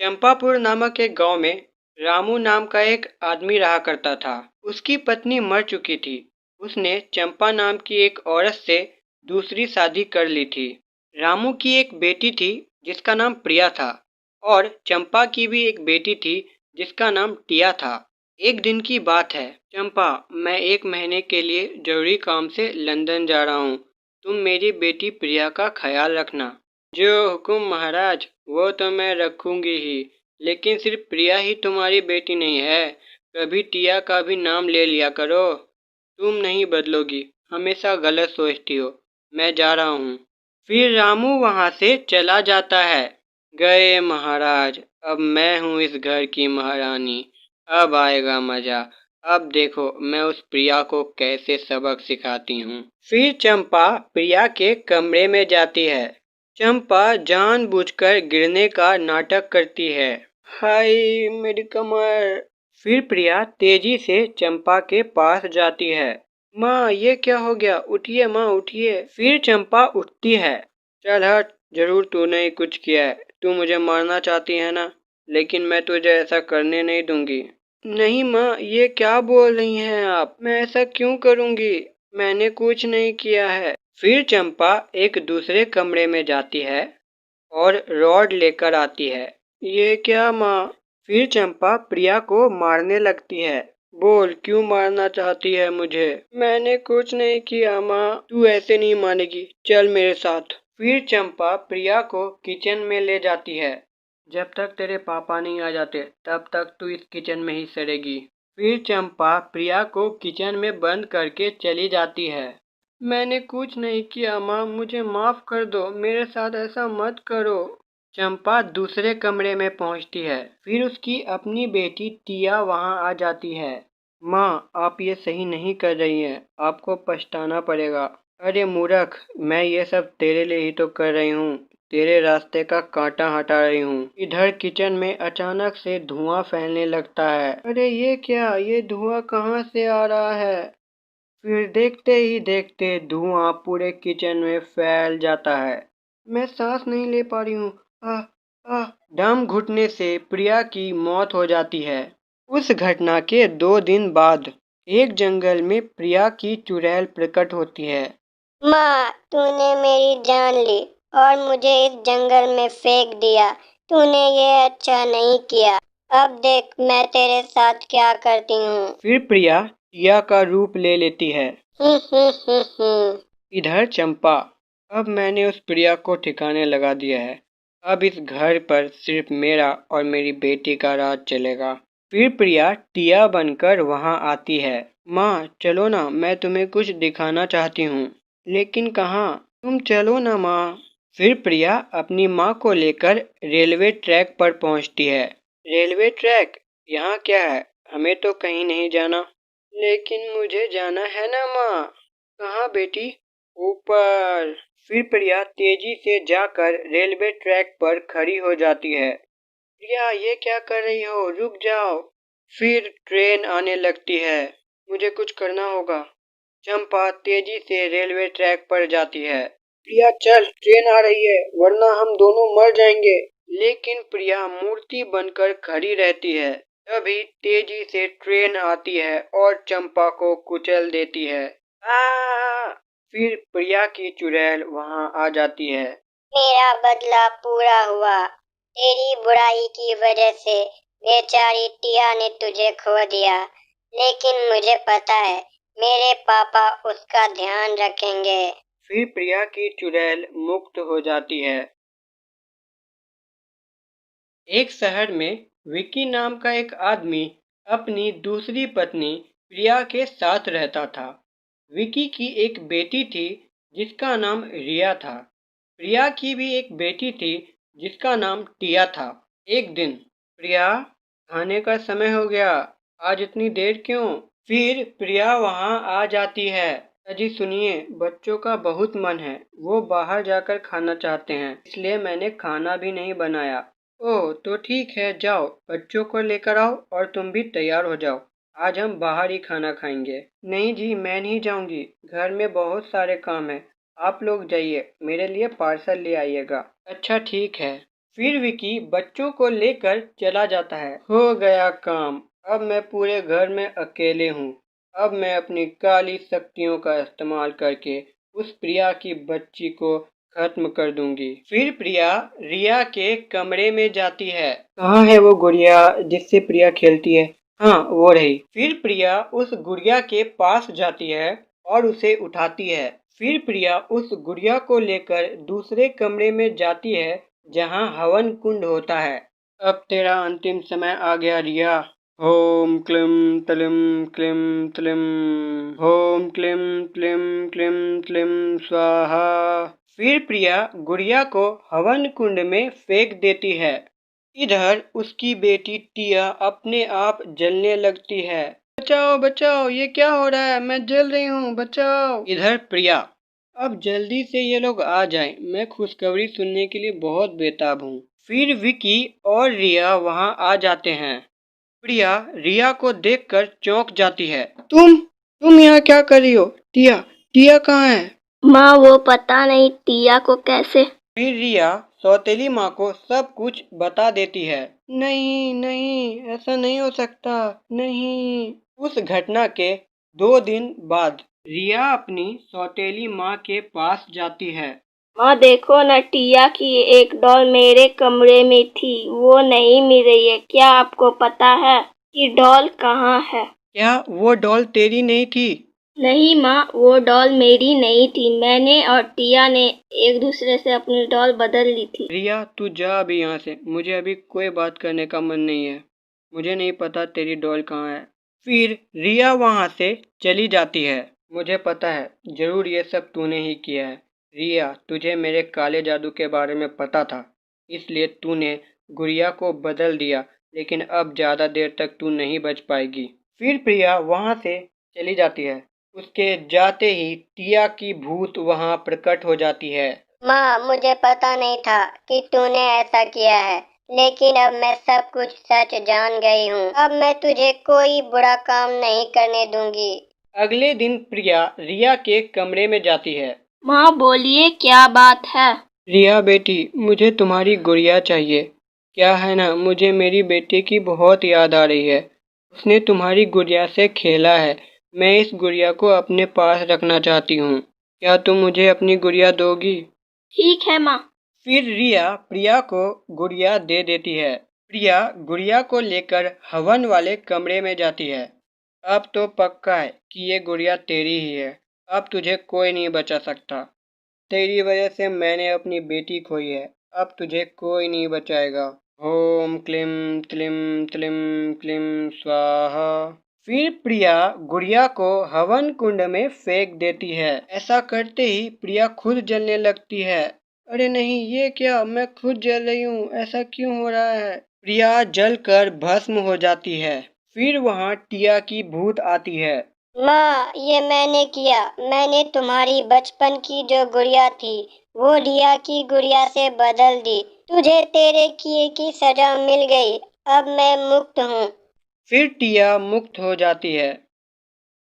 चंपापुर नामक एक गांव में रामू नाम का एक आदमी रहा करता था। उसकी पत्नी मर चुकी थी। उसने चंपा नाम की एक औरत से दूसरी शादी कर ली थी। रामू की एक बेटी थी जिसका नाम प्रिया था और चंपा की भी एक बेटी थी जिसका नाम टिया था। एक दिन की बात है। चंपा, मैं 1 महीने के लिए जरूरी काम से लंदन जा रहा हूँ। तुम मेरी बेटी प्रिया का ख्याल रखना। जो हुकुम महाराज, वो तो मैं रखूंगी ही, लेकिन सिर्फ प्रिया ही तुम्हारी बेटी नहीं है। कभी टिया का भी नाम ले लिया करो। तुम नहीं बदलोगी, हमेशा गलत सोचती हो। मैं जा रहा हूँ। फिर रामू वहां से चला जाता है। गए महाराज, अब मैं हूँ इस घर की महारानी। अब आएगा मजा। अब देखो मैं उस प्रिया को कैसे सबक सिखाती हूँ। फिर चंपा प्रिया के कमरे में जाती है। चंपा जानबूझकर गिरने का नाटक करती है। हाय मेरी कमर। फिर प्रिया तेजी से चंपा के पास जाती है। माँ, ये क्या हो गया? उठिए माँ, उठिए। फिर चंपा उठती है। चल हट, जरूर तूने ही कुछ किया है। तू मुझे मारना चाहती है ना, लेकिन मैं तुझे ऐसा करने नहीं दूंगी। नहीं माँ, ये क्या बोल रही हैं आप? मैं ऐसा क्यों करूंगी? मैंने कुछ नहीं किया है। फिर चंपा एक दूसरे कमरे में जाती है और रॉड लेकर आती है। ये क्या माँ? फिर चंपा प्रिया को मारने लगती है। बोल, क्यों मारना चाहती है मुझे? मैंने कुछ नहीं किया माँ। तू ऐसे नहीं मानेगी, चल मेरे साथ। फिर चंपा प्रिया को किचन में ले जाती है। जब तक तेरे पापा नहीं आ जाते तब तक तू इस किचन में ही सड़ेगी। फिर चंपा प्रिया को किचन में बंद करके चली जाती है। मैंने कुछ नहीं किया माँ, मुझे माफ कर दो। मेरे साथ ऐसा मत करो। चंपा दूसरे कमरे में पहुंचती है। फिर उसकी अपनी बेटी टिया वहां आ जाती है। माँ, आप ये सही नहीं कर रही हैं। आपको पछताना पड़ेगा। अरे मूर्ख, मैं ये सब तेरे लिए ही तो कर रही हूँ। तेरे रास्ते का कांटा हटा रही हूँ। इधर किचन में अचानक से धुआं फैलने लगता है। अरे ये क्या? ये धुआं कहाँ से आ रहा है? फिर देखते ही देखते धुआं पूरे किचन में फैल जाता है। मैं सांस नहीं ले पा रही हूँ। आह, आह। दम घुटने से प्रिया की मौत हो जाती है। उस घटना के 2 दिन बाद एक जंगल में प्रिया की चुड़ैल प्रकट होती है। माँ, तूने मेरी जान ली और मुझे इस जंगल में फेंक दिया। तूने ये अच्छा नहीं किया। अब देख मैं तेरे साथ क्या करती हूँ। फिर प्रिया टिया का रूप ले लेती है। हम्म। इधर चंपा, अब मैंने उस प्रिया को ठिकाने लगा दिया है। अब इस घर पर सिर्फ मेरा और मेरी बेटी का राज चलेगा। फिर प्रिया टिया बनकर वहां आती है। माँ चलो ना, मैं तुम्हें कुछ दिखाना चाहती हूँ। लेकिन कहाँ? तुम चलो ना माँ। फिर प्रिया अपनी माँ को लेकर रेलवे ट्रैक पर पहुँचती है। Railway track? यहाँ क्या है? हमें तो कहीं नहीं जाना। लेकिन मुझे जाना है ना माँ। कहाँ बेटी? ऊपर। फिर प्रिया तेजी से जाकर रेलवे ट्रैक पर खड़ी हो जाती है। प्रिया, ये क्या कर रही हो? रुक जाओ। फिर ट्रेन आने लगती है। मुझे कुछ करना होगा। चंपा तेजी से रेलवे ट्रैक पर जाती है। प्रिया चल, ट्रेन आ रही है, वरना हम दोनों मर जाएंगे। लेकिन प्रिया मूर्ति बनकर खड़ी रहती है। तभी तेजी से ट्रेन आती है और चंपा को कुचल देती है। आ! फिर प्रिया की चुड़ैल वहां आ जाती है। मेरा बदला पूरा हुआ। तेरी बुराई की वजह से बेचारी टिया ने तुझे खो दिया, लेकिन मुझे पता है मेरे पापा उसका ध्यान रखेंगे। फिर प्रिया की चुड़ैल मुक्त हो जाती है। एक शहर में विकी नाम का एक आदमी अपनी दूसरी पत्नी प्रिया के साथ रहता था। विकी की एक बेटी थी जिसका नाम रिया था। प्रिया की भी एक बेटी थी जिसका नाम टिया था। एक दिन, प्रिया, खाने का समय हो गया, आज इतनी देर क्यों? फिर प्रिया वहां आ जाती है। अजी सुनिए, बच्चों का बहुत मन है, वो बाहर जाकर खाना चाहते हैं, इसलिए मैंने खाना भी नहीं बनाया। ओह तो ठीक है, जाओ बच्चों को लेकर आओ और तुम भी तैयार हो जाओ। आज हम बाहर ही खाना खाएंगे। नहीं जी, मैं नहीं जाऊंगी, घर में बहुत सारे काम हैं। आप लोग जाइए, मेरे लिए पार्सल ले आइएगा। अच्छा ठीक है। फिर विकी बच्चों को लेकर चला जाता है। हो गया काम, अब मैं पूरे घर में अकेले हूँ। अब मैं अपनी काली शक्तियों का इस्तेमाल करके उस प्रिया की बच्ची को खत्म कर दूंगी। फिर प्रिया रिया के कमरे में जाती है। कहाँ है वो गुड़िया जिससे प्रिया खेलती है? हाँ, वो रही। फिर प्रिया उस गुड़िया के पास जाती है और उसे उठाती है। फिर प्रिया उस गुड़िया को लेकर दूसरे कमरे में जाती है जहाँ हवन कुंड होता है। अब तेरा अंतिम समय आ गया रिया। ओम क्लीम तलिम क्लीम तलिम, ओम क्लीम क्लीम क्लीम तलिम स्वाहा। फिर प्रिया गुड़िया को हवन कुंड में फेंक देती है। इधर उसकी बेटी टिया अपने आप जलने लगती है। बचाओ बचाओ, ये क्या हो रहा है? मैं जल रही हूँ, बचाओ। इधर प्रिया, अब जल्दी से ये लोग आ जाएं, मैं खुशखबरी सुनने के लिए बहुत बेताब हूँ। फिर विकी और रिया वहाँ आ जाते हैं। प्रिया रिया को देखकर चौंक जाती है। तुम यहाँ क्या कर रही हो? टिया, टिया कहाँ है? माँ, वो पता नहीं टिया को कैसे। फिर रिया सौतेली माँ को सब कुछ बता देती है। नहीं नहीं, ऐसा नहीं हो सकता, नहीं। उस घटना के 2 दिन बाद रिया अपनी सौतेली माँ के पास जाती है। माँ देखो ना, टिया की एक डॉल मेरे कमरे में थी, वो नहीं मिल रही है। क्या आपको पता है कि डॉल कहाँ है? क्या वो डॉल तेरी नहीं थी? नहीं माँ, वो डॉल मेरी नहीं थी। मैंने और टिया ने एक दूसरे से अपनी डॉल बदल ली थी। रिया तू जा अभी यहाँ से, मुझे अभी कोई बात करने का मन नहीं है। मुझे नहीं पता तेरी डॉल कहाँ है। फिर रिया वहाँ से चली जाती है। मुझे पता है जरूर ये सब तूने ही किया है। रिया, तुझे मेरे काले जादू के बारे में पता था, इसलिए तूने गुड़िया को बदल दिया, लेकिन अब ज़्यादा देर तक तू नहीं बच पाएगी। फिर प्रिया वहाँ से चली जाती है। उसके जाते ही टिया की भूत वहाँ प्रकट हो जाती है। माँ, मुझे पता नहीं था कि तूने ऐसा किया है, लेकिन अब मैं सब कुछ सच जान गई हूँ। अब मैं तुझे कोई बुरा काम नहीं करने दूंगी। अगले दिन प्रिया रिया के कमरे में जाती है। माँ बोलिए, क्या बात है? रिया बेटी, मुझे तुम्हारी गुड़िया चाहिए। क्या है ना, मुझे मेरी बेटी की बहुत याद आ रही है। उसने तुम्हारी गुड़िया से खेला है। मैं इस गुड़िया को अपने पास रखना चाहती हूँ। क्या तुम मुझे अपनी गुड़िया दोगी? ठीक है माँ। फिर रिया प्रिया को गुड़िया दे देती है। प्रिया गुड़िया को लेकर हवन वाले कमरे में जाती है। अब तो पक्का है कि ये गुड़िया तेरी ही है। अब तुझे कोई नहीं बचा सकता। तेरी वजह से मैंने अपनी बेटी खोई है। अब तुझे कोई नहीं बचाएगा। ओम क्लीम क्लीम क्लीम क्लीम स्वाहा। फिर प्रिया गुड़िया को हवन कुंड में फेंक देती है। ऐसा करते ही प्रिया खुद जलने लगती है। अरे नहीं, ये क्या, मैं खुद जल रही हूँ, ऐसा क्यों हो रहा है? प्रिया जलकर भस्म हो जाती है। फिर वहाँ टिया की भूत आती है। माँ, ये मैंने किया। मैंने तुम्हारी बचपन की जो गुड़िया थी, वो रिया की गुड़िया से बदल दी। तुझे तेरे किए की सजा मिल गई। अब मैं मुक्त हूँ। फिर टिया मुक्त हो जाती है।